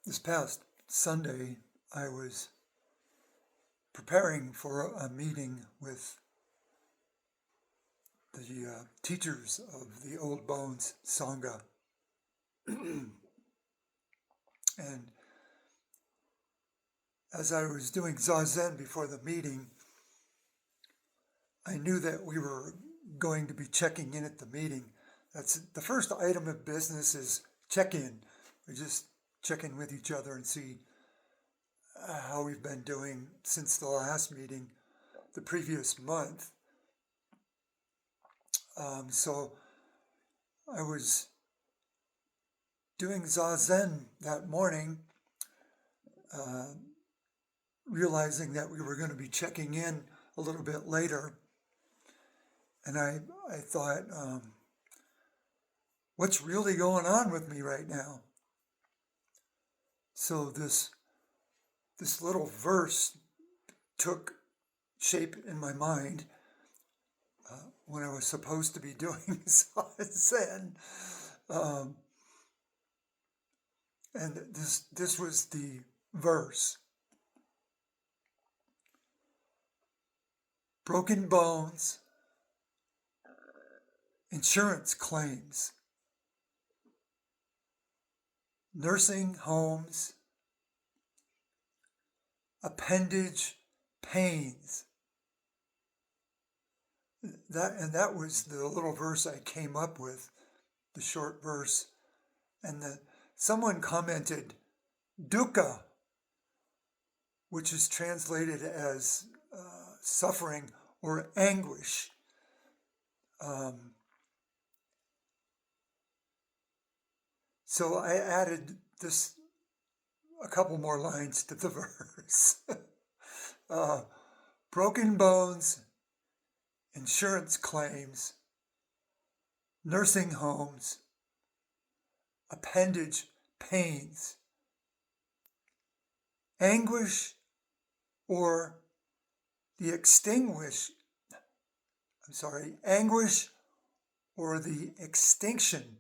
This past Sunday, I was preparing for a meeting with the teachers of the Old Bones Sangha. And as I was doing Zazen before the meeting, I knew that we were going to be checking in at the meeting. That's the first item of business is check-in. We just check in with each other and see how we've been doing since the last meeting the previous month. So I was doing Zazen that morning, realizing that we were going to be checking in a little bit later. And I thought, what's really going on with me right now? So this little verse took shape in my mind when I was supposed to be doing Zazen. And this was the verse. Broken bones, insurance claims, nursing homes, appendage pains. That was the little verse I came up with, the short verse. And someone commented, Dukkha, which is translated as suffering or anguish. So I added a couple more lines to the verse. Broken bones, insurance claims, nursing homes, appendage pains, anguish or anguish or the extinction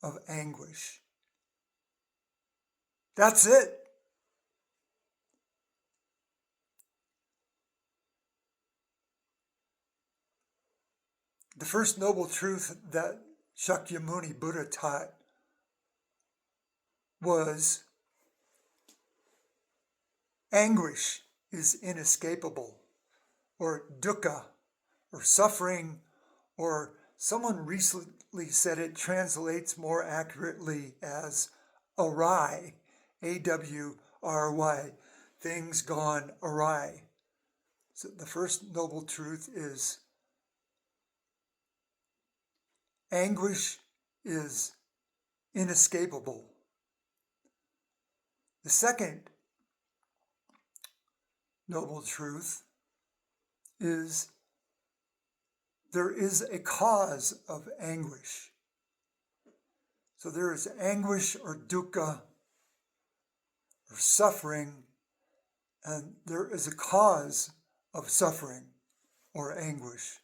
of anguish. That's it. The first noble truth that Shakyamuni Buddha taught was anguish is inescapable, or dukkha, or suffering, or someone recently said it translates more accurately as awry, A-W-R-Y, things gone awry. So the first noble truth is anguish is inescapable. The second noble truth is there is a cause of anguish. So there is anguish or dukkha or suffering, and there is a cause of suffering or anguish.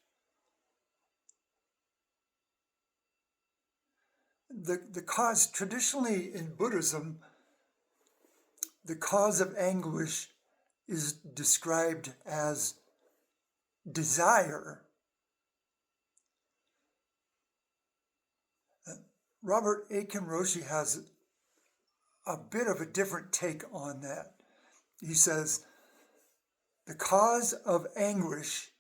The cause, traditionally in Buddhism, the cause of anguish is described as desire. Robert Aiken Roshi has a bit of a different take on that. He says, the cause of anguish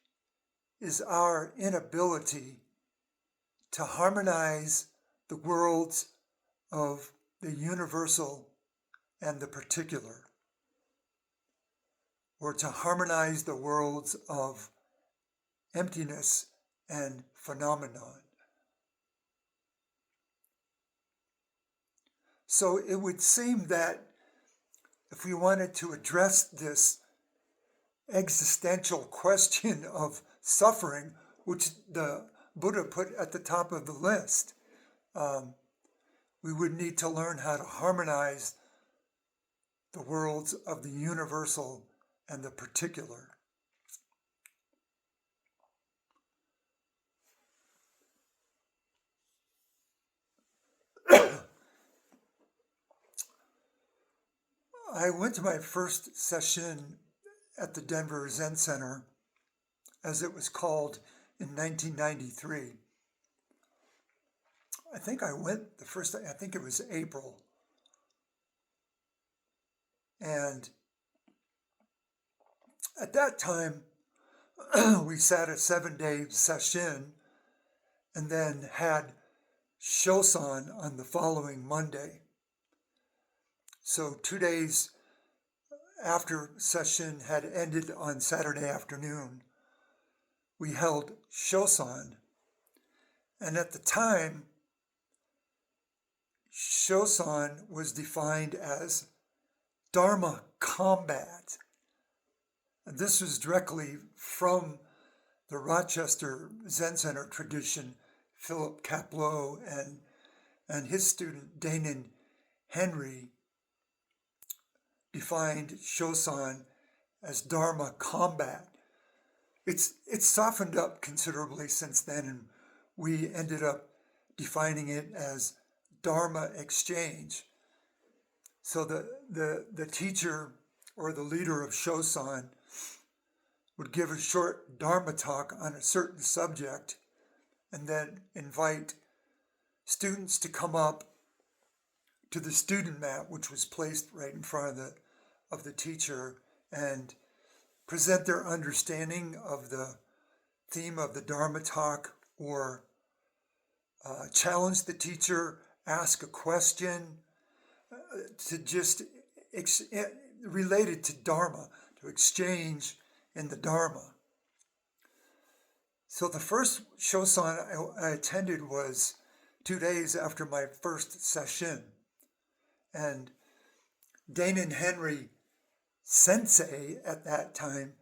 is our inability to harmonize the worlds of the universal and the particular, or to harmonize the worlds of emptiness and phenomenon. So it would seem that if we wanted to address this existential question of suffering, which the Buddha put at the top of the list, we would need to learn how to harmonize the worlds of the universal and the particular. I went to my first session at the Denver Zen Center, as it was called, in 1993. I think I went I think it was April. And at that time, we sat a 7-day session and then had Shosan on the following Monday. So 2 days after session had ended on Saturday afternoon, we held Shosan. And at the time, Shosan was defined as Dharma combat. And this was directly from the Rochester Zen Center tradition. Philip Kapleau and his student Danon Henry defined Shosan as Dharma combat. It's softened up considerably since then, and we ended up defining it as Dharma exchange. So the teacher or the leader of Shosan would give a short Dharma talk on a certain subject and then invite students to come up to the student mat, which was placed right in front of the teacher, and present their understanding of the theme of the Dharma talk, or challenge the teacher, ask a question to just related to Dharma, to exchange in the Dharma. So the first Shosan I attended was 2 days after my first session. And Danon Henry Sensei at that time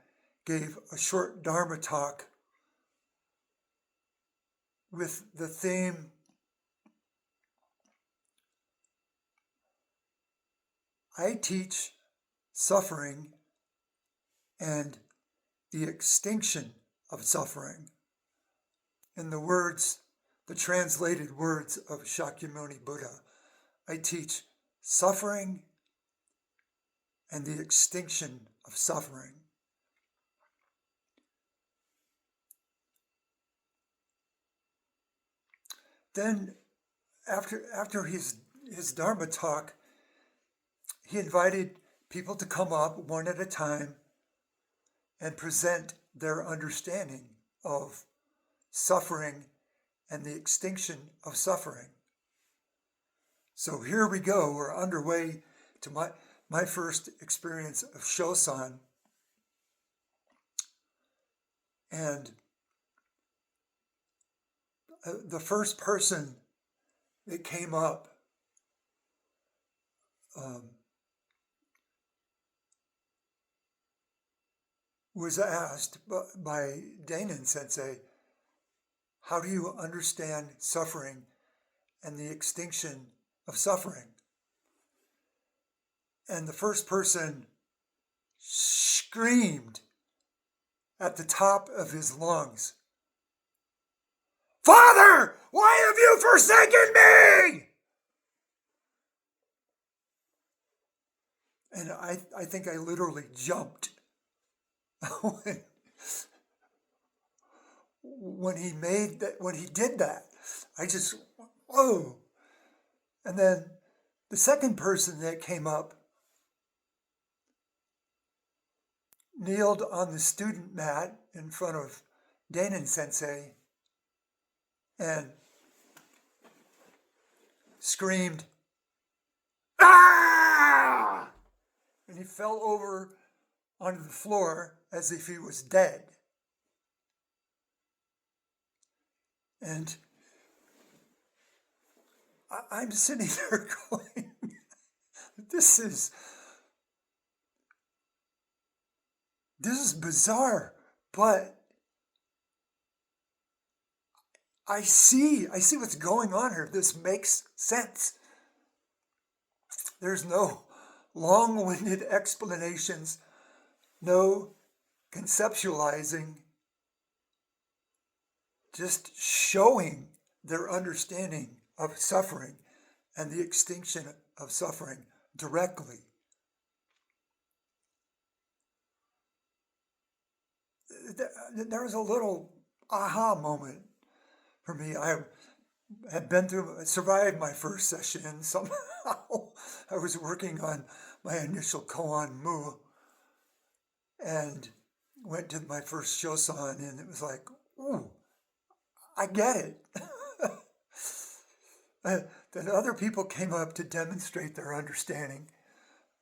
gave a short Dharma talk with the theme I teach suffering and the extinction of suffering. In the translated words of Shakyamuni Buddha, I teach suffering and the extinction of suffering. Then, after his Dharma talk, he invited people to come up one at a time and present their understanding of suffering and the extinction of suffering. So here we go. We're underway to my first experience of Shosan. And the first person that came up was asked by Danon Sensei, how do you understand suffering and the extinction of suffering? And the first person screamed at the top of his lungs, "Father, why have you forsaken me?" And I think I literally jumped when he did that. I just, whoa. And then the second person that came up kneeled on the student mat in front of Danon Sensei and screamed, "Ah!" And he fell over onto the floor as if he was dead. And I'm sitting there going, this is bizarre, but I see what's going on here. This makes sense. There's no long-winded explanations, no conceptualizing, just showing their understanding of suffering and the extinction of suffering directly. there was a little aha moment for me. I had survived my first session. Somehow I was working on my initial koan mu and went to my first shosan, and it was like, ooh, I get it. Then other people came up to demonstrate their understanding.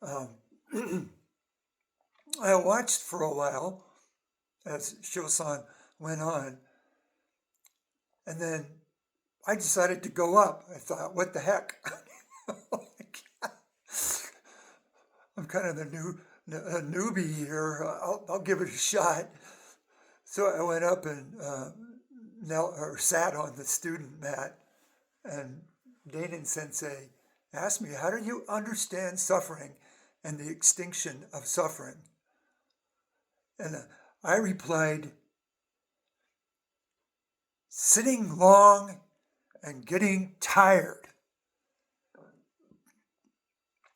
I watched for a while as shosan went on, and then I decided to go up. I thought, what the heck? I'm kind of a newbie here. I'll give it a shot. So I went up and sat on the student mat, and Dainin Sensei asked me, how do you understand suffering and the extinction of suffering? And I replied, sitting long and getting tired.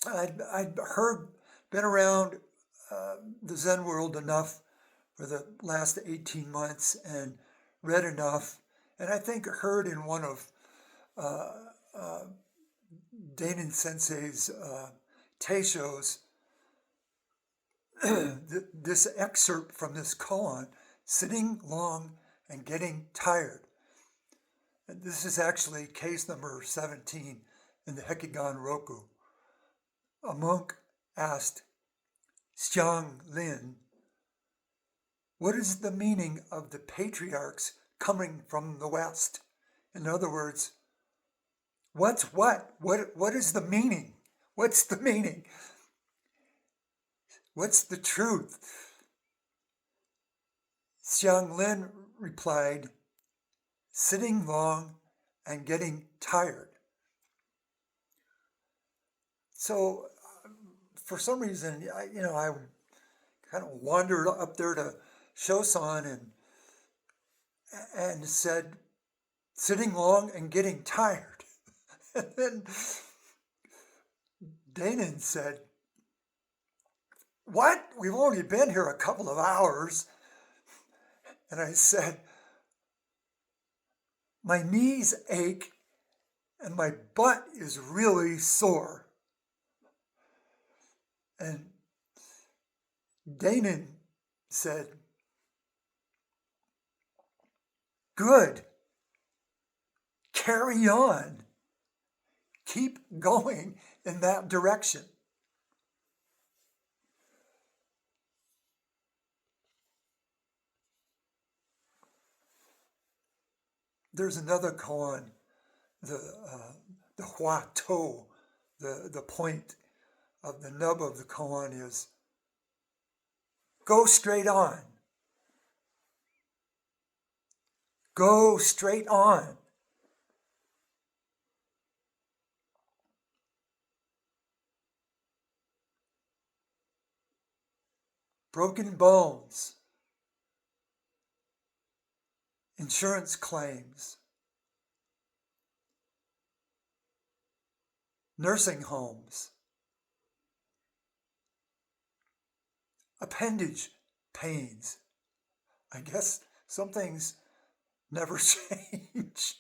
I'd been around the Zen world enough for the last 18 months and read enough, and I think heard in one of Dainin Sensei's teishos this excerpt from this koan, sitting long and getting tired. And this is actually case number 17 in the Hekigan Roku. A monk asked Xiang Lin, what is the meaning of the patriarchs coming from the West? In other words, what's what? What is the meaning? What's the meaning? What's the truth? Xiang Lin replied, sitting long and getting tired. So for some reason, I kind of wandered up there to Shosan and said, sitting long and getting tired. And then Dainin said, what? We've only been here a couple of hours. And I said, my knees ache and my butt is really sore. And Dainin said, good, carry on, keep going in that direction. There's another koan, the hua to, the point of the nub of the koan is, go straight on. Go straight on. Broken bones, insurance claims, nursing homes, appendage pains. I guess some things never change.